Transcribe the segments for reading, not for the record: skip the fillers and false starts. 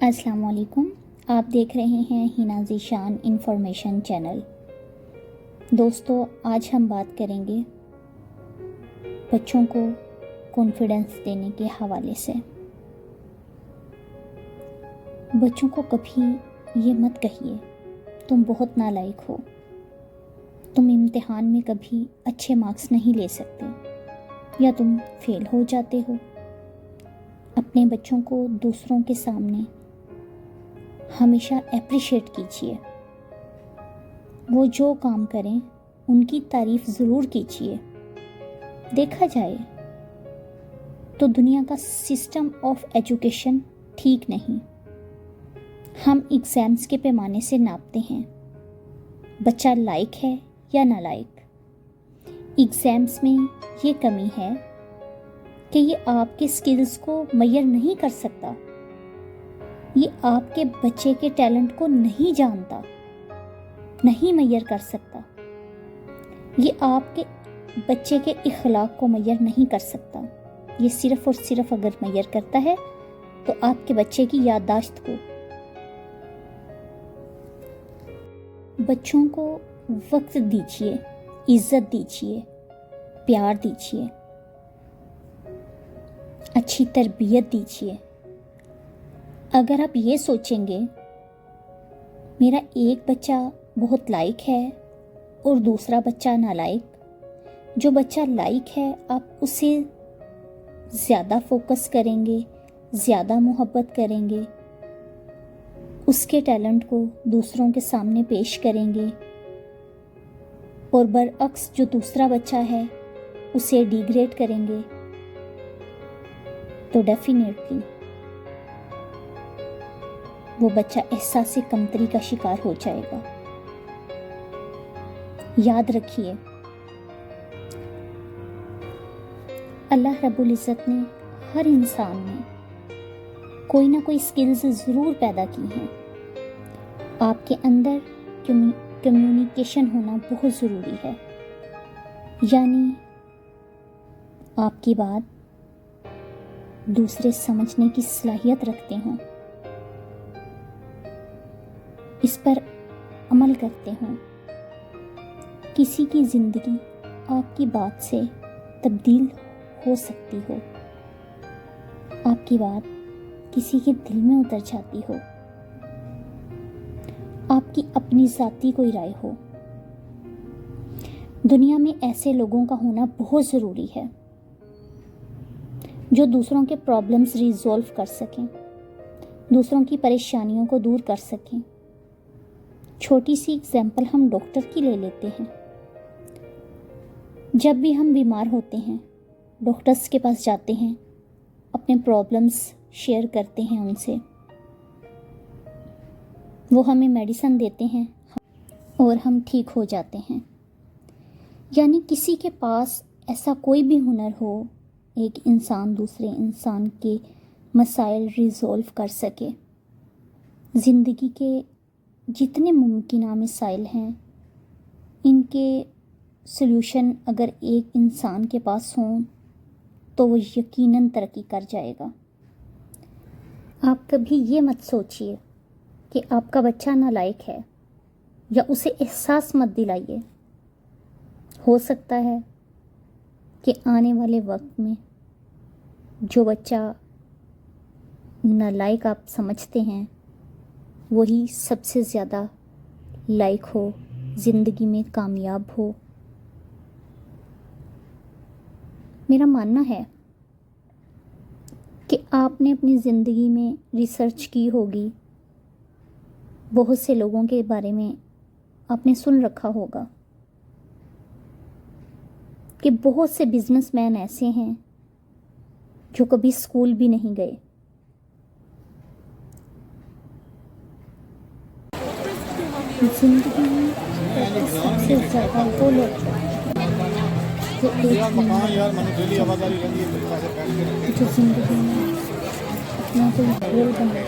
السلام علیکم، آپ دیکھ رہے ہیں ہینا ذیشان انفارمیشن چینل۔ دوستو، آج ہم بات کریں گے بچوں کو کانفیڈنس دینے کے حوالے سے۔ بچوں کو کبھی یہ مت کہیے تم بہت نالائق ہو، تم امتحان میں کبھی اچھے مارکس نہیں لے سکتے یا تم فیل ہو جاتے ہو۔ اپنے بچوں کو دوسروں کے سامنے ہمیشہ اپریشیٹ کیجیے، وہ جو کام کریں ان کی تعریف ضرور کیجیے۔ دیکھا جائے تو دنیا کا سسٹم آف ایجوکیشن ٹھیک نہیں۔ ہم ایگزامز کے پیمانے سے ناپتے ہیں بچہ لائق ہے یا نالائق۔ ایگزامز میں یہ کمی ہے کہ یہ آپ کے سکلز کو میئر نہیں کر سکتا، یہ آپ کے بچے کے ٹیلنٹ کو نہیں جانتا، نہیں میئر کر سکتا۔ یہ آپ کے بچے کے اخلاق کو میئر نہیں کر سکتا، یہ صرف اور صرف اگر میئر کرتا ہے تو آپ کے بچے کی یادداشت کو۔ بچوں کو وقت دیجیے، عزت دیجیے، پیار دیجیے، اچھی تربیت دیجیے۔ اگر آپ یہ سوچیں گے میرا ایک بچہ بہت لائق ہے اور دوسرا بچہ نالائق، جو بچہ لائق ہے آپ اسے زیادہ فوکس کریں گے، زیادہ محبت کریں گے، اس کے ٹیلنٹ کو دوسروں کے سامنے پیش کریں گے، اور برعکس جو دوسرا بچہ ہے اسے ڈیگریڈ کریں گے، تو ڈیفینیٹلی وہ بچہ احساس کمتری کا شکار ہو جائے گا۔ یاد رکھیے، اللہ رب العزت نے ہر انسان میں کوئی نہ کوئی سکلز ضرور پیدا کی ہیں۔ آپ کے اندر کمیونیکیشن ہونا بہت ضروری ہے، یعنی آپ کی بات دوسرے سمجھنے کی صلاحیت رکھتے ہوں، اس پر عمل کرتے ہوں۔ کسی کی زندگی آپ کی بات سے تبدیل ہو سکتی ہو، آپ کی بات کسی کے دل میں اتر جاتی ہو، آپ کی اپنی ذاتی کوئی رائے ہو۔ دنیا میں ایسے لوگوں کا ہونا بہت ضروری ہے جو دوسروں کے پرابلمز ریزولو کر سکیں، دوسروں کی پریشانیوں کو دور کر سکیں۔ چھوٹی سی اگزامپل ہم ڈاکٹر کی لے لیتے ہیں۔ جب بھی ہم بیمار ہوتے ہیں ڈاکٹرز کے پاس جاتے ہیں، اپنے پرابلمز شیئر کرتے ہیں ان سے، وہ ہمیں میڈیسن دیتے ہیں اور ہم ٹھیک ہو جاتے ہیں۔ یعنی کسی کے پاس ایسا کوئی بھی ہنر ہو، ایک انسان دوسرے انسان کے مسائل ریزولو کر سکے۔ زندگی کے جتنے ممکنہ مسائل ہیں ان کے سلوشن اگر ایک انسان کے پاس ہوں تو وہ یقیناً ترقی کر جائے گا۔ آپ کبھی یہ مت سوچئے کہ آپ کا بچہ نالائق ہے یا اسے احساس مت دلائیے۔ ہو سکتا ہے کہ آنے والے وقت میں جو بچہ نالائق آپ سمجھتے ہیں وہی سب سے زیادہ لائق ہو، زندگی میں کامیاب ہو۔ میرا ماننا ہے کہ آپ نے اپنی زندگی میں ریسرچ کی ہوگی، بہت سے لوگوں کے بارے میں آپ نے سن رکھا ہوگا کہ بہت سے بزنس مین ایسے ہیں جو کبھی اسکول بھی نہیں گئے۔ زندگی میں سب سے زیادہ وہ لوگ جو جو زندگی میں اپنا کوئی گول بنانا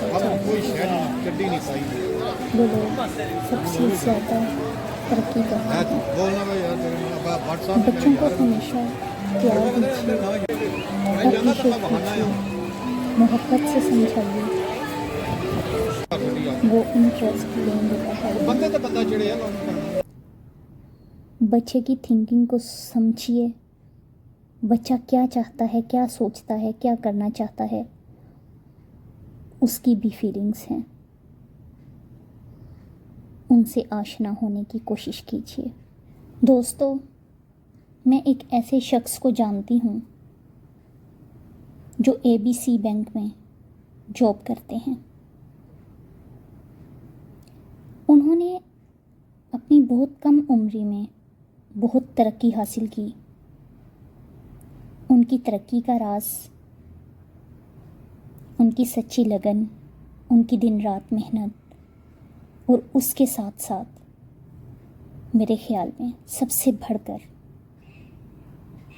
چاہتے ہیں، وہ لوگ سب سے زیادہ ترقی کرتے ہیں۔ بچوں کو ہمیشہ پیار دیجیے، اپریشیٹ کیجیے، محبت سے سمجھائیے، وہ انٹرسٹ لیں گے پڑھائی بندے تو بندہ جڑے ہیں بچے کی تھنکنگ کو سمجھیے. بچہ کیا چاہتا ہے, کیا سوچتا ہے, کیا کرنا چاہتا ہے, اس کی بھی فیلنگز ہیں. ان سے آشنا ہونے کی کوشش کیجیے. دوستو, میں ایک ایسے شخص کو جانتی ہوں جو ABC بینک میں جاب کرتے ہیں. انہوں نے اپنی بہت کم عمری میں بہت ترقی حاصل کی. ان کی ترقی کا راز ان کی سچی لگن, ان کی دن رات محنت, اور اس کے ساتھ ساتھ میرے خیال میں سب سے بڑھ کر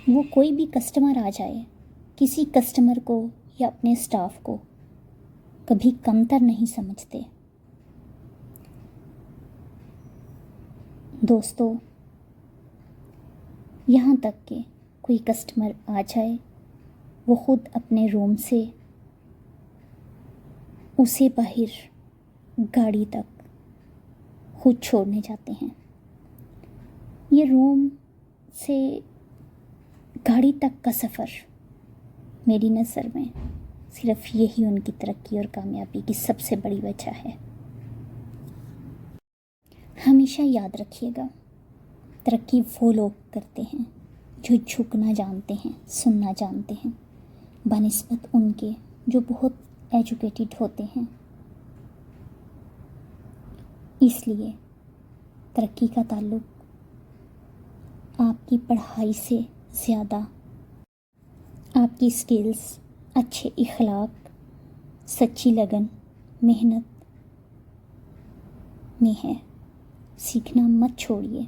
وہ کوئی بھی کسٹمر آ جائے, کسی کسٹمر کو یا اپنے اسٹاف کو کبھی کمتر نہیں سمجھتے. دوستو, یہاں تک کہ کوئی کسٹمر آ جائے, وہ خود اپنے روم سے اسے باہر گاڑی تک خود چھوڑنے جاتے ہیں. یہ روم سے گاڑی تک کا سفر میری نظر میں صرف یہی ان کی ترقی اور کامیابی کی سب سے بڑی وجہ ہے. ہمیشہ یاد رکھیے گا, ترقی وہ لوگ کرتے ہیں جو جھکنا جانتے ہیں, سننا جانتے ہیں, بنسبت ان کے جو بہت ایجوکیٹڈ ہوتے ہیں. اس لیے ترقی کا تعلق آپ کی پڑھائی سے زیادہ آپ کی سکلز, اچھے اخلاق, سچی لگن, محنت میں ہے. سیکھنا مت چھوڑیے.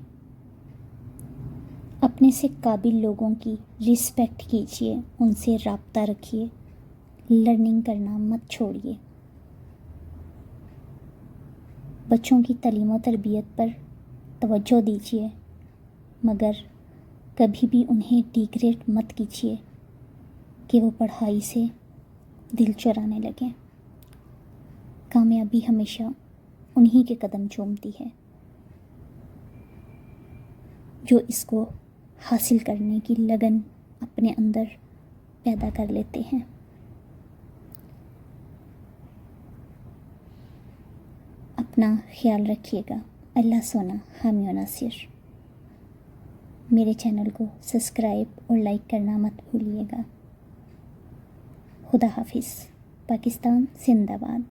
اپنے سے قابل لوگوں کی رسپیکٹ کیجیے, ان سے رابطہ رکھیے, لرننگ کرنا مت چھوڑیے. بچوں کی تعلیم و تربیت پر توجہ دیجیے, مگر کبھی بھی انہیں ڈیگریڈ مت کیجیے کہ وہ پڑھائی سے دل چرانے لگیں. کامیابی ہمیشہ انہی کے قدم چومتی ہے جو اس کو حاصل کرنے کی لگن اپنے اندر پیدا کر لیتے ہیں. اپنا خیال رکھیے گا. اللہ سونا حامی و ناصر. میرے چینل کو سبسکرائب اور لائک کرنا مت بھولیے گا. خدا حافظ. پاکستان زندہ باد.